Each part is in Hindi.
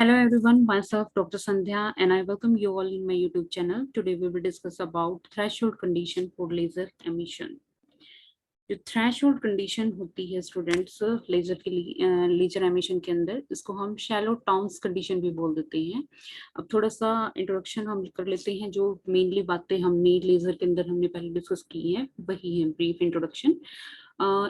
Hello everyone, myself Dr. Sandhya and I welcome you all in my YouTube channel. Today we will discuss about threshold condition for laser emission. जो थ्रेशोल्ड कंडीशन होती है स्टूडेंट्स लेजर के लिए लेजर एमिशन के अंदर, इसको हम शैलो टाउन्स कंडीशन भी बोल देते हैं। अब थोड़ा सा इंट्रोडक्शन हम कर लेते हैं। जो मेनली बातें हमने लेजर के अंदर हमने पहले डिस्कस की है वही है brief introduction.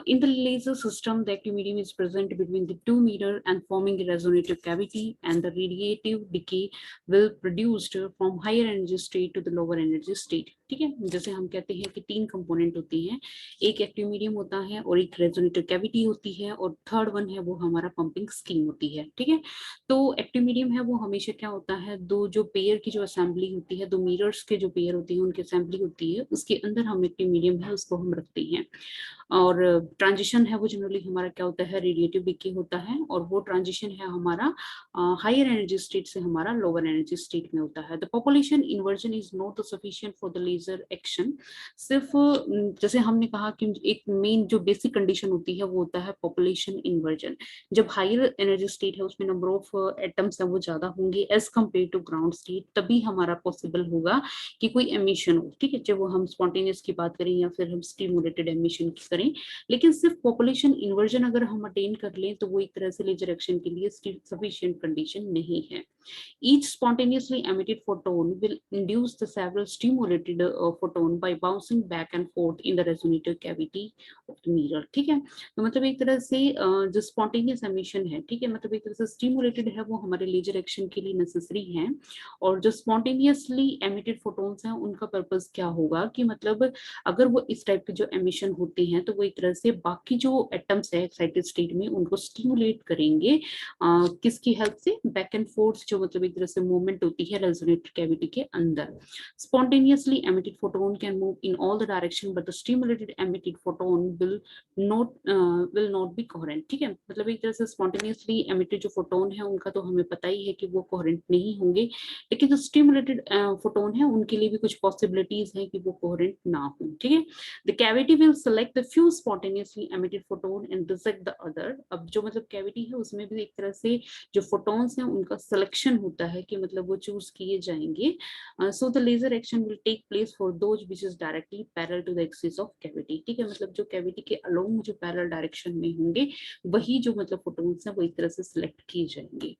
In the laser system, the active medium is present between the two mirror and forming a resonative cavity, and the radiative decay will produced from higher energy state to the lower energy state. ठीक है, जैसे हम कहते हैं कि तीन कंपोनेंट होती हैं, एक एक्टिव मीडियम होता है और एक रेजोनेटिव कैविटी होती है और थर्ड वन है वो हमारा पंपिंग स्कीम होती है। ठीक है, तो एक्टिव मीडियम है वो हमेशा क्या होता है, दो जो पेयर की जो असेंबली होती है, दो मिरर्स के जो पेयर होती है उनकी असेंबली होती है, उसके अंदर हम एक्टिव मीडियम है उसको हम रखते हैं। और ट्रांजिशन है वो जनरली हमारा क्या होता है, रेडिएटिव डिके होता है, और वो ट्रांजिशन है हमारा हायर एनर्जी स्टेट से हमारा लोअर एनर्जी स्टेट में होता है। The population inversion is not sufficient for the laser action. सिर्फ जैसे हमने कहा कि एक मेन जो बेसिक कंडीशन होती है वो होता है पॉपुलेशन इन्वर्जन। जब हायर एनर्जी स्टेट है उसमें नंबर ऑफ एटम्स है वो ज्यादा होंगे as compared to ground state, तभी हमारा पॉसिबल होगा कि कोई एमिशन हो। ठीक है, चाहे वो हम स्पॉन्टेनियस की बात करें या फिर हम स्टिमुलेटेड एमिशन की करें, लेकिन सिर्फ पॉपुलेशन इन्वर्जन अगर हम अटेन कर लें तो वो एक तरह से लेजर एक्शन के लिए सफिशिएंट कंडीशन नहीं है। Each spontaneously emitted photon will induce the several stimulated photon by bouncing back and forth in the resonator cavity of the mirror. ठीक है, तो मतलब एक तरह से जो स्पॉन्टेनियस एमिशन है, ठीक है, मतलब एक तरह से स्टिमुलेटेड है वो हमारे लेजर एक्शन के लिए नेसेसरी है। और जो स्पॉन्टेनियसली एमिटेड फोटोन्स हैं उनका पर्पस क्या होगा कि मतलब अगर वो इस टाइप के जो एमिशन होते हैं तो वो एक तरह से बाकी जो एटम्स है एक्साइटेड स्टेट में उनको स्टिमुलेट करेंगे किसकी हेल्प से, बैक एंड फोर्थ जो मतलब एक तरह से मूवमेंट होती है रेजोनेटर कैविटी के अंदर। Spontaneously emitted photon can move in all the direction but the stimulated emitted photon will not be coherent. ठीक है, मतलब एक तरह से स्पॉन्टेनियसली एमिटेड जो फोटोन है उनका तो हमें पता ही है कि वो कोहेरेंट नहीं होंगे, लेकिन जो स्टिमुलेटेड फोटोन है उनके लिए भी कुछ पॉसिबिलिटीज है कि वो कोहेरेंट ना हो। ठीक है, the cavity will select the few spontaneously emitted photon and reject the other. अब जो मतलब कैविटी है उसमें भी एक तरह से जो फोटोन्स हैं उनका सिलेक्शन होता है कि मतलब वो चूज किए जाएंगे। So the laser action will take place for those which is directly parallel to the axis of cavity. ठीक है, मतलब जो कैविटी के अलोंग जो पैरेलल डायरेक्शन में होंगे वही जो मतलब फोटोन्स हैं वो एक तरह से सिलेक्ट किए जाएंगे।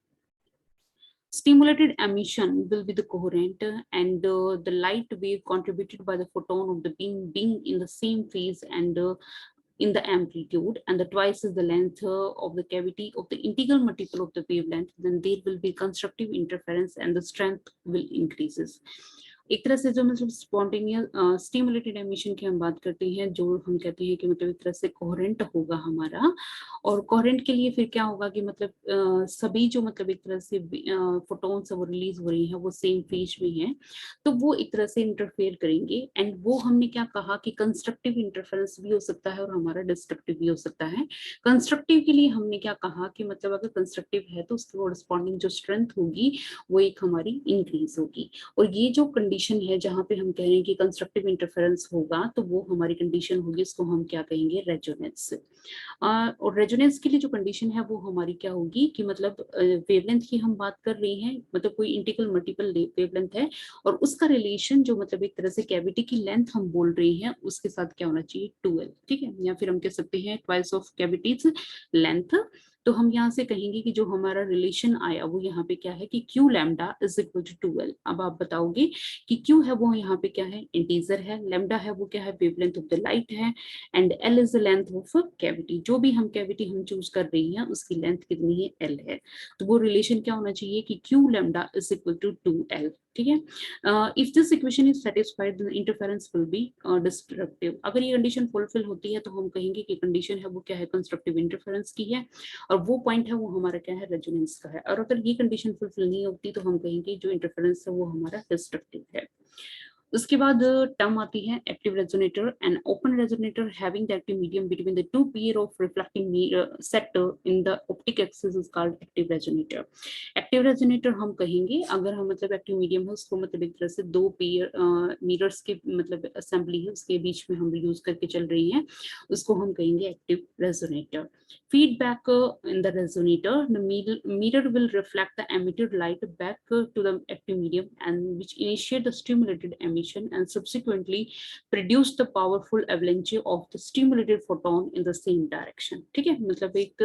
Stimulated emission will be the coherent and the light wave contributed by the photon of the being in the same phase and in the amplitude and the twice is the length of the cavity of the integral multiple of the wavelength, then there will be constructive interference and the strength will increases. एक तरह से जो मतलब स्पॉन्टेनियस स्टिमुलेटेड एमिशन की हम बात करते हैं, जो हम कहते हैं कि मतलब एक तरह से कोहेरेंट होगा हमारा, और कोहेरेंट के लिए फिर क्या होगा कि मतलब सभी जो मतलब एक तरह से फोटोन्स वो रिलीज हो रही हैं वो सेम फेज में है, तो वो एक तरह से इंटरफेयर करेंगे। एंड वो हमने क्या कहा कि कंस्ट्रक्टिव इंटरफेरेंस भी हो सकता है और हमारा डिस्ट्रक्टिव भी हो सकता है। कंस्ट्रक्टिव के लिए हमने क्या कहा कि मतलब अगर कंस्ट्रक्टिव है तो उसकी कोरस्पॉन्डिंग जो स्ट्रेंथ होगी वो एक हमारी इंक्रीज होगी। और ये जो कंडीशन है जहां पे हम कह रहे हैं कि कंस्ट्रक्टिव इंटरफेरेंस होगा तो वो हमारी कंडीशन होगी, इसको हम क्या कहेंगे, रेजोनेंस। और रेजोनेंस के लिए जो कंडीशन है वो हमारी क्या होगी कि मतलब वेवलेंथ की हम बात कर रहे हैं, मतलब कोई इंटीग्रल मल्टीपल वेवलेंथ है और उसका रिलेशन जो मतलब एक तरह से कैविटी की लेंथ हम बोल रहे हैं उसके साथ क्या होना चाहिए, 2l। ठीक है, या फिर हम कह सकते हैं ट्वाइस ऑफ कैविटीज लेंथ। तो हम यहाँ से कहेंगे कि जो हमारा रिलेशन आया वो यहाँ पे क्या है कि Q lambda is equal to 2l। अब आप बताओगे कि क्यू है वो यहाँ पे क्या है, इंटीजर है, लैम्डा है वो क्या है, वेवलेंथ ऑफ द लाइट है, and L is the length of cavity. जो भी हम कैविटी हम चूज कर रही हैं उसकी लेंथ कितनी है, एल है, तो वो रिलेशन क्या होना चाहिए कि Q lambda is equal to 2l। ठीक है, if this equation is satisfied the interference will be destructive. अगर ये कंडीशन फुलफिल होती है तो हम कहेंगे कि कंडीशन है वो क्या है, कंस्ट्रक्टिव इंटरफेरेंस की है, और वो पॉइंट है वो हमारा क्या है, रेजोनेंस का है। और अगर ये कंडीशन फुलफिल नहीं होती तो हम कहेंगे जो इंटरफेरेंस है वो हमारा डिस्ट्रक्टिव है। उसके बाद टर्म आती है active resonator and open resonator having the active medium between the two pair of reflecting set in the optic axis is called active resonator. Active resonator हम कहेंगे अगर हम मतलब एक्टिव मीडियम है उसको मतलब एक तरह से दो पेयर मिरर्स के मतलब असेंबली है उसके बीच में हम यूज करके चल रही हैं, उसको हम कहेंगे active resonator. Feedback in the resonator, the mirror will reflect the emitted light back to the active medium and which initiate the stimulated emission and subsequently produce the powerful avalanche of the stimulated photon in the same direction। ठीक है, मतलब एक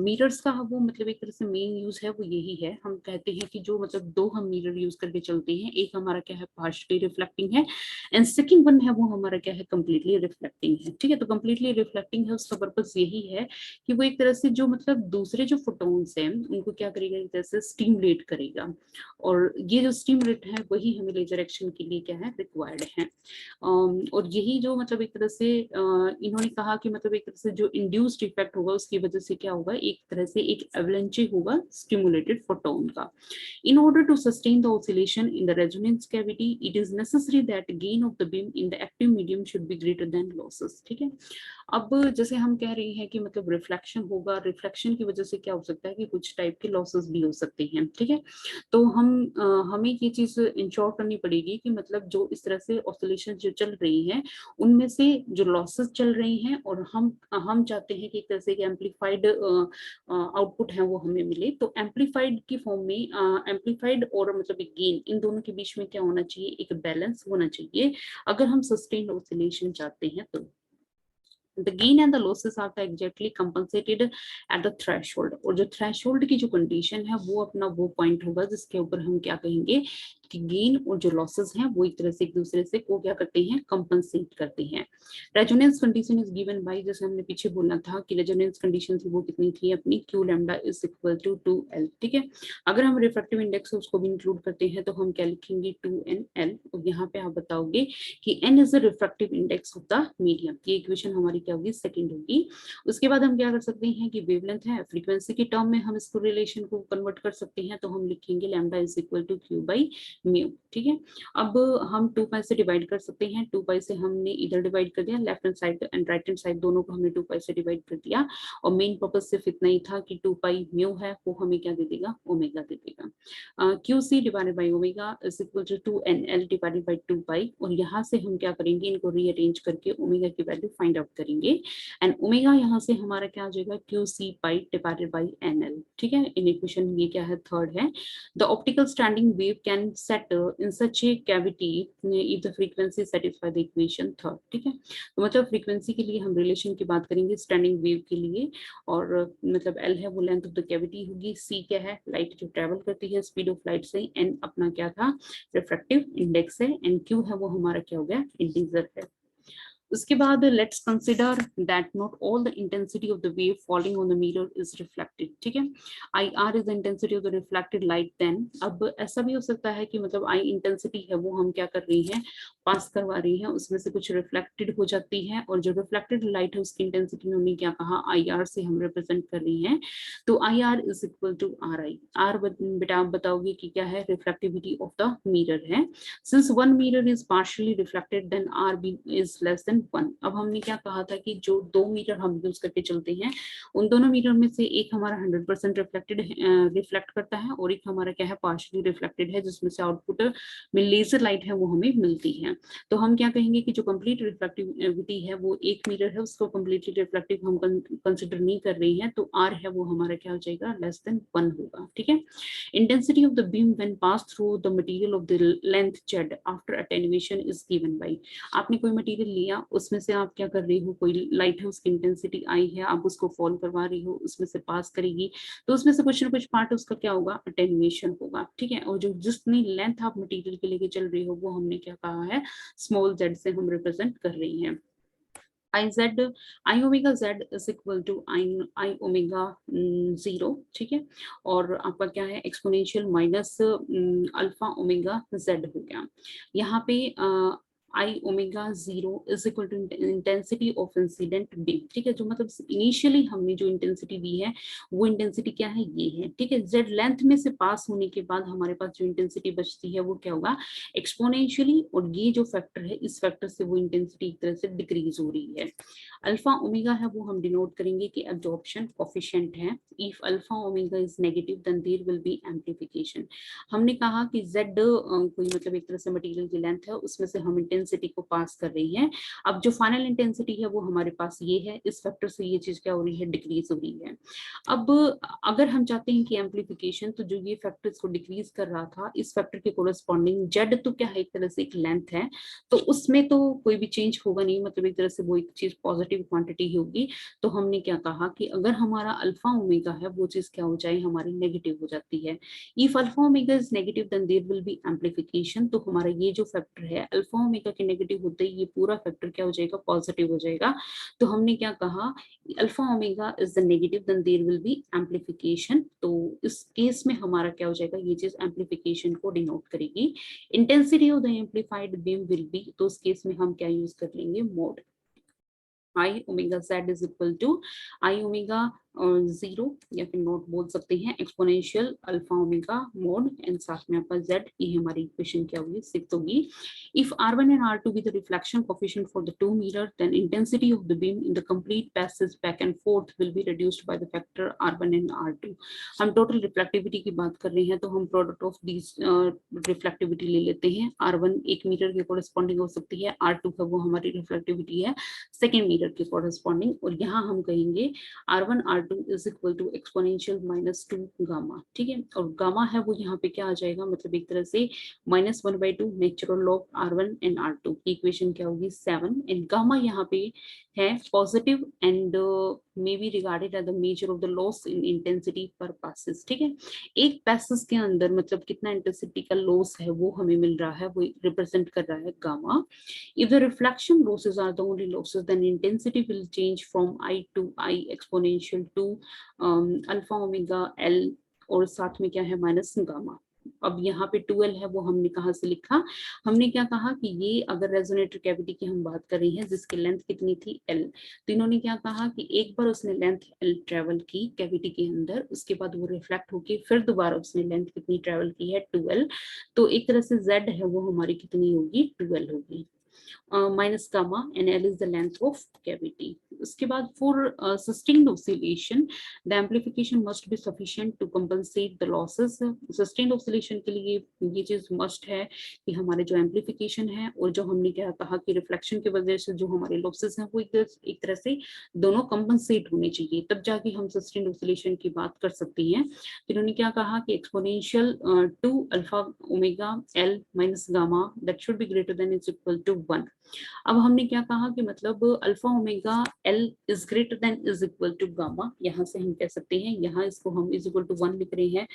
मिरर्स का वो मतलब एक तरह से मेन यूज है वो यही है। हम कहते हैं कि जो मतलब दो हम मिरर यूज करके चलते हैं, एक हमारा क्या है पार्शियली रिफ्लेक्टिंग है एंड सेकंड वन है वो हमारा क्या है कंप्लीटली रिफ्लेक्टिंग है। ठीक है, तो कंप्लीटली रिफ्लेक्टिंग है उसका पर्पस यही है कि वो एक तरह से जो मतलब दूसरे जो फोटोन्स हैं उनको क्या करेगा एक तरह से स्टिमुलेट करेगा, और ये जो स्टिमुलेट है वही हमें लेजर एक्शन के लिए क्या है रिक्वायर्ड है। और यही जो मतलब एक तरह से इन्होंने कहा कि मतलब एक तरह से जो इंड्यूस्ड इफेक्ट होगा उसकी वजह से क्या होगा एक तरह से एक एवलेंचे होगा स्टिमुलेटेड फोटोन का। In order to sustain the oscillation in the resonance cavity, it is necessary that gain of the beam in the active medium should be greater than losses। ठीक है, अब जैसे हम कह रहे हैं कि मतलब रिफ्लेक्शन होगा, रिफ्लेक्शन की वजह से क्या हो सकता है कि कुछ टाइप के लॉसेस भी हो सकते हैं। ठीक है, तो हमें ये चीज इंश्योर करनी पड़ेगी कि मतलब जो इस तरह से ऑसिलेशन जो चल रही है उनमें से जो लॉसेस चल रही हैं और हम चाहते हैं कि एक तरह से एम्पलीफाइड आउटपुट है वो हमें मिले, तो एम्पलीफाइड की फॉर्म में एम्पलीफाइड और मतलब एक गेन इन दोनों के बीच में क्या होना चाहिए एक बैलेंस होना चाहिए अगर हम सस्टेन्ड ऑसिलेशन चाहते हैं तो। The gain and the losses are exactly compensated at the threshold। और जो थ्रेशोल्ड की जो कंडीशन है वो अपना वो पॉइंट होगा जिसके ऊपर हम क्या कहेंगे कि गेन और जो लॉसेस हैं वो एक तरह से एक दूसरे से को क्या करते हैं कंपनसेट करते हैं। Resonance condition is given by, जैसे हमने पीछे बोला था कि रेजोनेंस कंडीशन थी वो कितनी थी अपनी Q lambda is equal to 2l। ठीक है, अगर हम रिफ्रैक्टिव इंडेक्स उसको भी इंक्लूड करते हैं तो हम क्या लिखेंगे 2nl, और यहाँ पे आप बताओगे कि n is the refractive index of the medium. ये इक्वेशन हमारी क्या होगी सेकंड होगी। उसके बाद हम क्या कर सकते हैं कि वेवलेंथ है फ्रीक्वेंसी के टर्म में हम इसको रिलेशन को कन्वर्ट कर सकते हैं, तो हम लिखेंगे lambda is equal to Q by mu. ठीक है, अब हम 2 पाई से डिवाइड कर सकते हैं, 2 पाई से हमने इधर डिवाइड कर दिया left hand side and right hand side दोनों को हमने 2 पाई से डिवाइड कर दिया, और मेन पर्पस सिर्फ इतना ही था कि 2 पाई म्यू है वो हमें क्या दे देगा ओमेगा दे देगा। Q C divided by omega is equal to 2nl divided by 2 pi, और यहाँ से हम क्या करेंगे इनको रीअरेंज करके ओमेगा की वैल्यू फाइंड आउट करेंगे एंड ओमेगा यहाँ से हमारा क्या आ जाएगा Q C pi divided by NL. ठीक है, इन इक्वेशन ये क्या है थर्ड है। The optical standing wave can set in such a cavity if the frequency satisfy the equation third. ठीक है, तो मतलब फ्रीक्वेंसी के लिए हम रिलेशन की बात करेंगे स्टैंडिंग वेव के लिए, और मतलब एल है वो लेंथ ऑफ द कैविटी होगी, सी क्या है लाइट जो ट्रेवल करती है स्पीड ऑफ लाइट से, एन अपना क्या था रिफ्रैक्टिव इंडेक्स है, एंड क्यू है वो हमारा क्या हो गया इंटीजर है। उसके बाद let's consider that not all the intensity of the wave falling on the mirror is reflected. ठीक है, I R is the intensity of the reflected light. Then अब ऐसा भी हो सकता है कि मतलब आई इंटेंसिटी है वो हम क्या कर रही हैं पास करवा रही हैं, उसमें से कुछ रिफ्लेक्टेड हो जाती है, और जो रिफ्लेक्टेड लाइट है उसकी इंटेंसिटी में हमने क्या कहा आई आर से हम रिप्रेजेंट कर रही हैं, तो I R is equal to R I. R बेटा आप बताओगे कि क्या है रिफ्लेक्टिविटी ऑफ द मिरर है। Since one mirror is partially reflected then R B is less than 1। अब हमने क्या कहा था कि जो दो मिरर हम यूज करके चलते हैं उन दोनों मिरर में से एक हमारा 100% रिफ्लेक्ट करता है और एक हमारा क्या है पार्शियली रिफ्लेक्टेड है, जिसमें से आउटपुट में लेजर लाइट है वो हमें मिलती है। तो हम क्या कहेंगे कि जो कंप्लीट रिफ्लेक्टिविटी है वो एक मिरर है उसको कंप्लीटली रिफ्लेक्टिव हम कंसिडर नहीं कर रही हैं, तो आर है वो हमारा क्या हो जाएगा लेस देन 1 होगा। ठीक है, intensity of the beam when passed through the material of the length z after attenuation is given by। आपने कोई मटेरियल लिया उसमें से आप क्या कर रही हो कोई लाइट है उसकी इंटेंसिटी आई है आप उसको फॉल करवा रही हो उसमें से पास करेगी, तो उसमें से कुछ ना कुछ पार्ट उसका क्या होगा अटेन्युएशन होगा। ठीक है, और जो जितनी लेंथ आप मटेरियल के लेके चल रही हो वो हमने क्या कहा है स्मॉल z से हम रिप्रेजेंट कर रही हैं। I omega Z is equal to I omega 0। ठीक है, और आपका क्या है exponential minus alpha omega z हो गया। यहाँ पे I omega 0 is equal to intensity of incident beam, ठीक है। जो मतलब इनिशियली हमने जो इंटेंसिटी दी है वो इंटेंसिटी क्या है, ये है, ठीक है। जेड लेंथ में से पास होने के बाद हमारे पास जो इंटेंसिटी बचती है वो क्या होगा, एक्सपोनेंशियली, और ये जो फैक्टर है इस फैक्टर से वो इंटेंसिटी एक तरह से डिक्रीज हो रही है। अल्फा ओमेगा है वो हम डिनोट करेंगे कि एब्जॉर्प्शन कोफिशिएंट है। If alpha omega is negative then there will be amplification. हमने कहा कि जेड कोई मतलब एक तरह से मटेरियल की लेंथ है, उसमें से हम इंटेंसिटी को पास कर रही है। अब जो फाइनल इंटेंसिटी है वो हमारे पास ये है, इस फैक्टर से ये चीज क्या हो रही है, डिक्रीज हो रही है। अब अगर हम चाहते हैं कि एम्प्लीफिकेशन, तो जो ये फैक्टर इसको डिक्रीज कर रहा था, इस फैक्टर के कोरस्पॉन्डिंग जेड तो क्या है, एक तरह से एक लेंथ है, तो उसमें तो कोई भी चेंज होगा नहीं, मतलब एक तरह से वो एक चीज पॉजिटिव क्वांटिटी ही होगी। तो हमने क्या कहा कि अगर हमारा अल्फा ओमेगा है वो चीज क्या हो जाए, हमारी नेगेटिव हो जाती है। If alpha omega is negative then there will be amplification. तो हमारा ये जो फैक्टर है अल्फा ओमेगा के नेगेटिव होते ही ये पूरा फैक्टर क्या हो जाएगा, पॉजिटिव हो जाएगा। तो हमने क्या कहा, alpha omega is the negative then there will be amplification. तो इस केस में हमारा क्या हो जाएगा, ये चीज एम्प्लीफिकेशन को डिनोट करेगी। Intensity of the amplified beam will be, तो उस केस में हम क्या यूज कर लेंगे, mod I omega Z is equal to I omega 0 या फिर नोट बोल सकते हैं, exponential alpha omega mod and साथ में आपका जेड, ये हमारी इक्वेशन क्या होगी, 6 होगी। If R1 and R2 be the reflection coefficient for the two mirror, then intensity of the beam in the complete passage back and forth will be reduced by the factor R1 and R2। हम टोटल रिफ्लेक्टिविटी की बात कर रहे हैं, तो हम प्रोडक्ट ऑफ दीज रिफ्लेक्टिविटी ले लेते हैं। R1 1 मीटर के कोरस्पॉन्डिंग हो सकती है, R2 का वो हमारी रिफ्लेक्टिविटी है सेकेंड मीटर के कोरस्पॉन्डिंग, और यहाँ हम कहेंगे R1 R2 is equal to exponential -2 gamma, ठीक है। और गामा है वो यहाँ पे क्या आ जाएगा, मतलब एक तरह से -1/2 natural of R1 and R2 की इक्वेशन क्या होगी, 7। एंड गामा यहाँ पे है positive and may be regarded as the measure of the loss in intensity per passes, ठीक है। एक पैसेज के अंदर मतलब कितना इंटेंसिटी का लॉस है वो हमें मिल रहा है, वो रिप्रेजेंट कर रहा है gamma. If the reflection losses are the only losses, then intensity will change from I to I exponential to alpha omega L, और साथ में क्या है, माइनस गामा। अब यहाँ पे 2L है वो हमने कहाँ से लिखा, हमने क्या कहा कि ये अगर रेजोनेटर कैविटी की हम बात कर रही हैं जिसकी लेंथ कितनी थी, L, तो इन्होंने क्या कहा कि एक बार उसने लेंथ L ट्रेवल की कैविटी के अंदर, उसके बाद वो रिफ्लेक्ट होके फिर दोबारा उसने लेंथ कितनी ट्रेवल की है, 2L। तो एक तरह से Z है वो हमारी कितनी होगी, 2L होगी minus gamma, and L is the length of cavity. उसके बाद for sustained oscillation the amplification must be sufficient to compensate the losses। sustained oscillation के लिए ये चीज must है कि हमारे जो amplification है और जो हमने क्या कहा कि रिफ्लेक्शन की वजह से जो हमारे losses हैं वो एक तरह से दोनों compensate होने चाहिए, तब जाके हम sustained oscillation की बात कर सकते हैं। तो इन्होंने क्या कहा कि exponential 2 alpha omega L minus gamma that should be greater than is equal to 1। अब हमने क्या कहा कि मतलब alpha omega L is greater than is equal to gamma, यहाँ से हम कह सकते हैं, यहाँ इसको हम इज इक्वल टू 1 लिख रहे हैं,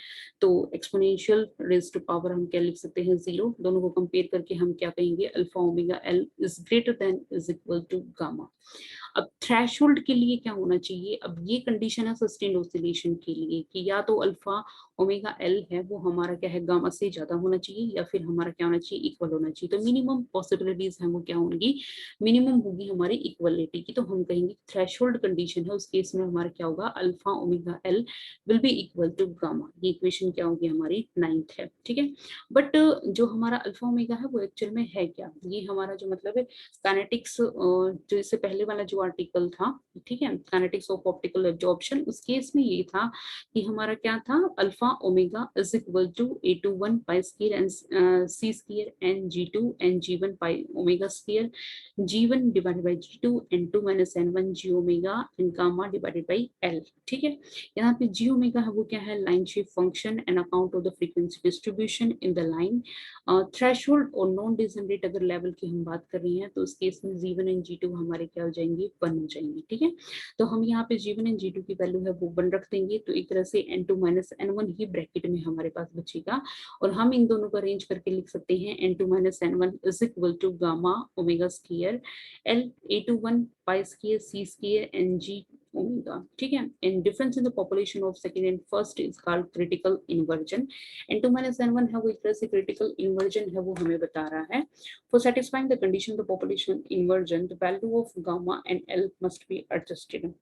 तो एक्सपोनेंशियल रेज टू पावर हम क्या लिख सकते हैं, 0। दोनों को कंपेयर करके हम क्या कहेंगे, alpha omega L is greater than is equal to gamma. अब थ्रेशोल्ड के लिए क्या होना चाहिए, अब ये कंडीशन है सस्टेन्ड ऑसिलेशन के लिए कि या तो अल्फा ओमेगा L है वो हमारा क्या है, गामा से ज्यादा होना चाहिए, या फिर हमारा क्या होना चाहिए, इक्वल होना चाहिए। तो मिनिमम पॉसिबिलिटीज है वो क्या होंगी, मिनिमम होगी हमारी इक्वलिटी की। तो हम कहेंगे थ्रेशोल्ड कंडीशन है, उस केस में हमारा क्या होगा, alpha omega L will be equal to gamma. ये इक्वेशन क्या होगी हमारी 9th है, ठीक है। बट जो हमारा अल्फा ओमेगा है वो एक्चुअल में है क्या, ये हमारा जो मतलब है काइनेटिक्स, जो इससे पहले वाला जो आर्टिकल था, ठीक है, काइनेटिक्स ऑफ ऑप्टिकल एब्जॉर्प्शन, उस केस में ये था कि हमारा क्या था, alpha omega is equal to A21 pi square and C square and G2 and G1 pi omega square, G1 divided by G2 and 2 minus N1 G omega and gamma divided by L, ठीक है। यहाँ पे G ओमेगा है वो क्या है, line shape function and account of the frequency distribution in the line. Threshold और नॉन डिजनरेट अगर लेवल की हम बात कर रहे हैं तो उस केस में G1 एंड G2 हमारे क्या हो जाएंगे, 1 हो जाएंगे, ठीक है। तो हम यहाँ पे G1 एंड G2 की वैल्यू है वो 1 रख देंगे, तो एक तरह से N2 माइनस N1 ही ब्रैकेट में हमारे पास बचेगा, और हम इन दोनों को अरेंज करके लिख सकते हैं N2 minus N1 is equal to gamma omega square L A21 pi square C square and G omega, ठीक है। In difference in the population of second and first is called critical inversion. n2 minus n1 है वो एक तरह से क्रिटिकल इन्वर्जन है, वो हमें बता रहा है। For satisfying the condition the population inversion the value of gamma and L must be adjusted.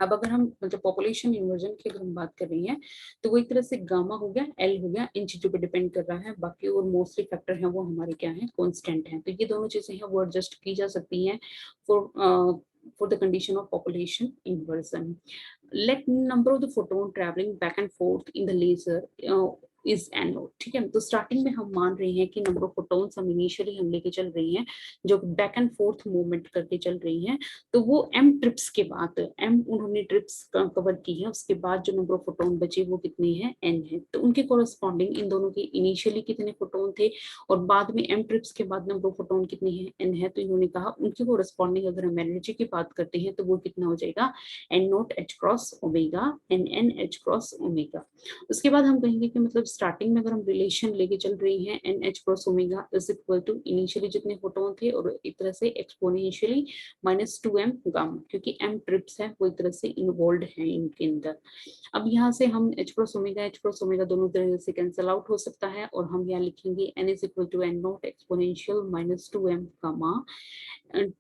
अब अगर हम मतलब पॉपुलेशन इन्वर्जन की अगर हम बात कर रही हैं तो वो एक तरह से गामा हो गया, एल हो गया, इन चीजों पे डिपेंड कर रहा है। बाकी और मोस्टली फैक्टर है वो हमारे क्या है, कांस्टेंट है। तो ये दोनों चीजें हैं वो एडजस्ट की जा सकती हैं for the condition of population inversion. Let number of the photon traveling back and forth in the laser is n naught, ठीक है। तो स्टार्टिंग में हम मान रहे हैं कि नंबर ऑफ फोटोन्स हम इनिशियली हम लेके चल रही हैं जो बैक एंड फोर्थ मूवमेंट करके चल रही हैं, तो वो एम ट्रिप्स के बाद एम उन्होंने ट्रिप्स कवर की है, उसके बाद जो नंबर ऑफ फोटोन बचे वो कितने हैं, एन है। तो उनके कोरस्पॉन्डिंग इन दोनों के इनिशियली कितने फोटोन थे और बाद में एम ट्रिप्स के बाद नंबर ऑफ फोटोन कितने हैं, एन है। तो इन्होंने कहा उनके कोरस्पॉन्डिंग अगर हम एनर्जी की बात करते हैं तो वो कितना हो जाएगा, N naught H cross omega N N H cross omega. उसके बाद हम कहेंगे कि मतलब स्टार्टिंग में अगर हम रिलेशन लेके चल रही हैं N H cross omega is equal to initially जितने फोटोन थे और एक तरह से एक्सपोनेंशियली -2m गामा, क्योंकि m ट्रिप्स है वो एक तरह से इन्वॉल्व है इनके अंदर। अब यहाँ से हम h क्रॉस ओमेगा दोनों तरह से कैंसिल आउट हो सकता है और हम यहाँ लिखेंगे n is equal to n naught exponential -2m gamma.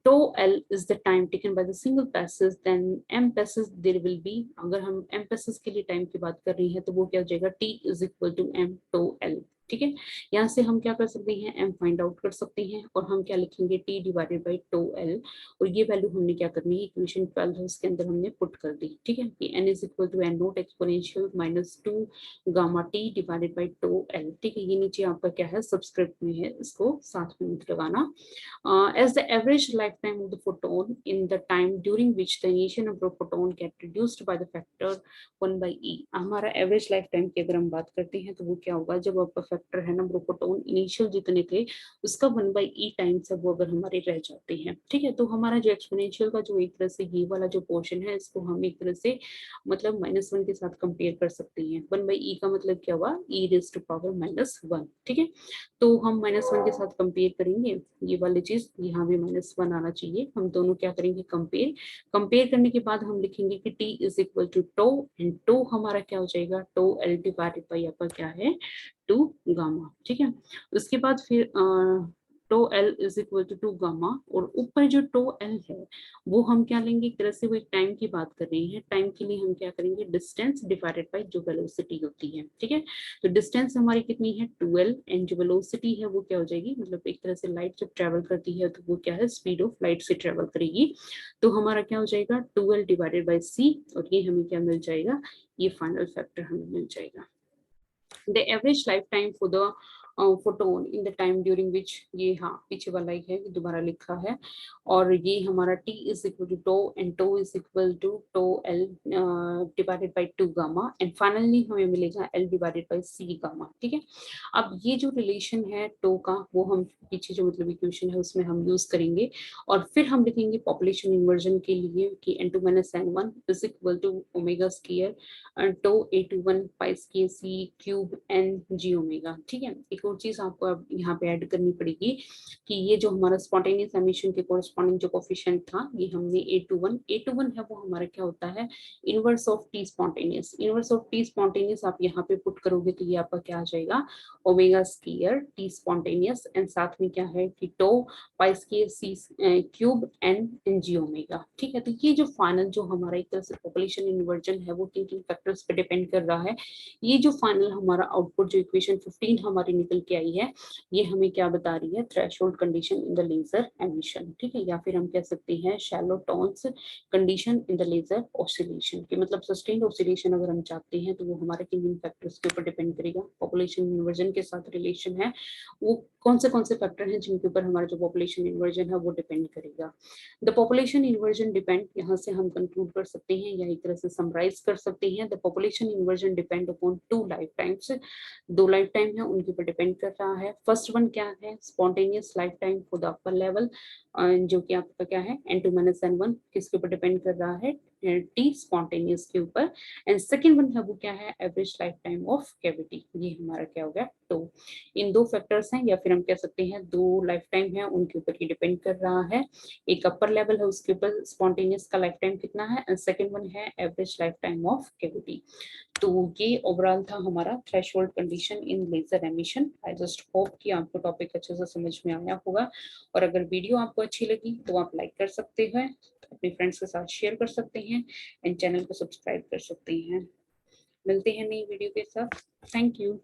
tau l is the time taken by the single passes, then m passes there will be, अगर हम m passes के लिए टाइम की बात कर रही हैं तो वो क्या हो जाएगा, t is equal to m tau l, ठीक है। यहाँ से हम क्या कर सकते हैं, m फाइंड आउट कर सकते हैं और हम क्या लिखेंगे, t divided by tau l, और ये वैल्यू हमने क्या करनी है, इक्वेशन 12 है उसके अंदर हमने पुट कर दी, ठीक है। कि n is equal to n naught exponential -2 gamma t divided by tau l, ठीक है। ये नीचे आपका क्या है, सबस्क्रिप्ट में है, इसको साथ में मत लगाना। As the average lifetime of the photon in the time during which the initial number of photon get reduced by the factor 1/e, हमारा एवरेज लाइफ टाइम की अगर हम बात करते हैं तो वो क्या होगा, जब आपका फैक्टर है नंबर ऑफ फोटोन इनिशियल जितने थे उसका 1/e टाइम्स वो अगर हमारे रह जाते हैं, ठीक है। तो हमारा जो एक्सपोनेंशियल का जो एक तरह से ये वाला जो पोर्शन है इसको हम एक तरह से मतलब -1 के साथ कंपेयर कर सकते हैं। 1/e का मतलब क्या हुआ, e रेज़ टू पावर -1, ठीक है। तो हम -1 के साथ कंपेयर करेंगे, ये वाली चीज यहाँ भी -1 आना चाहिए। हम दोनों क्या करेंगे, कंपेयर करने के बाद हम लिखेंगे कि t is equal to tau, and tau हमारा क्या हो जाएगा, टो एल डिवाइडेड बाई आपका क्या है, 2 गामा, ठीक है। उसके बाद फिर tau L is equal to 2 gamma, और ऊपर जो टो एल है वो हम क्या लेंगे, एक तरह से वो एक टाइम की बात कर रही है, टाइम के लिए हम क्या करेंगे, डिस्टेंस डिवाइडेड बाई जो वेलोसिटी होती है, ठीक है। तो डिस्टेंस हमारी कितनी है, 12, एंड जो वेलोसिटी है वो क्या हो जाएगी, मतलब एक तरह से लाइट जब ट्रेवल करती है तो वो क्या है, स्पीड ऑफ लाइट से ट्रेवल करेगी। तो हमारा क्या हो जाएगा, 12 डिवाइडेड बाई c, और ये हमें क्या मिल जाएगा, ये फाइनल फैक्टर हमें मिल जाएगा। The average lifetime for the photon in the time during which, ये हाँ पीछे वाला ही है, दोबारा लिखा है, और ये हमारा t is equal to tau and tau is equal to tau l divided by 2 gamma, and finally हमें मिलेगा l divided by c gamma, ठीक है। अब ये जो रिलेशन है टो का वो हम पीछे जो मतलब इक्वेशन है उसमें हम यूज करेंगे, और फिर हम लिखेंगे पॉपुलेशन इन्वर्जन के लिए कि n2 minus n1 is equal to omega square tau a21 pi square c cube n g omega, ठीक है। एक और चीज आपको अब यहाँ पे ऐड करनी पड़ेगी कि ये जो हमारा स्पॉन्टेनियस एमिशन के कोरस्पॉन्डिंग जो कोफिशिएंट था ये हमने a21 है वो हमारा क्या होता है, inverse of T spontaneous. Inverse of T spontaneous आप यहाँ पे पुट करोगे तो ये आपका क्या आ जाएगा, omega square T spontaneous, and साथ में क्या है कि tau pi square C cube n g omega, ठीक है। तो ये जो फाइनल जो हमारा एक तरह से पॉपुलेशन इन्वर्जन है वो किन किन फैक्टर्स पे डिपेंड कर रहा है। ये जो फाइनल हमारा आउटपुट जो इक्वेशन 15 हमारी निकल के आई है ये हमें क्या बता रही है, threshold condition in the laser emission, ठीक है। या फिर हम कह सकते हैं Schawlow Townes condition in the laser oscillation, कि मतलब सस्टेन्ड ऑसिलेशन अगर हम चाहते हैं तो वो हमारे किन किन फैक्टर्स के ऊपर डिपेंड करेगा। पॉपुलेशन इन्वर्जन के साथ रिलेशन है वो कौन से फैक्टर हैं जिनके ऊपर हमारा जो पॉपुलेशन इन्वर्जन है वो डिपेंड करेगा। द पॉपुलेशन इन्वर्जन डिपेंड, यहाँ से हम कंक्लूड कर सकते हैं या एक तरह से समराइज कर सकते हैं, the population inversion depend upon 2 life times, 2 life time है उनके ऊपर डिपेंड कर रहा है। फर्स्ट वन क्या है, spontaneous life time for the upper level, जो कि आपका क्या है n2 minus n1 किसके ऊपर डिपेंड कर रहा है, टी स्पॉन्टेनियस के ऊपर, एंड सेकेंड वन है वो क्या है, average life time of cavity. ये हमारा क्या हो गया, तो इन दो फैक्टर्स हैं या फिर हम कह सकते हैं दो लाइफ टाइम है, उनके ऊपर ये डिपेंड कर रहा है। एक अपर लेवल है उसके ऊपर स्पॉन्टेनियस का लाइफ टाइम कितना है, एंड सेकेंड वन है average life time of cavity. तो ये ओवरऑल था हमारा threshold condition in laser emission. I just hope कि आपको टॉपिक अच्छे से समझ में आया होगा, और अगर वीडियो आपको अच्छी लगी तो आप लाइक कर सकते हैं, अपने फ्रेंड्स के साथ शेयर कर सकते हैं, एंड चैनल को सब्सक्राइब कर सकते हैं। मिलते हैं नई वीडियो के साथ। Thank you.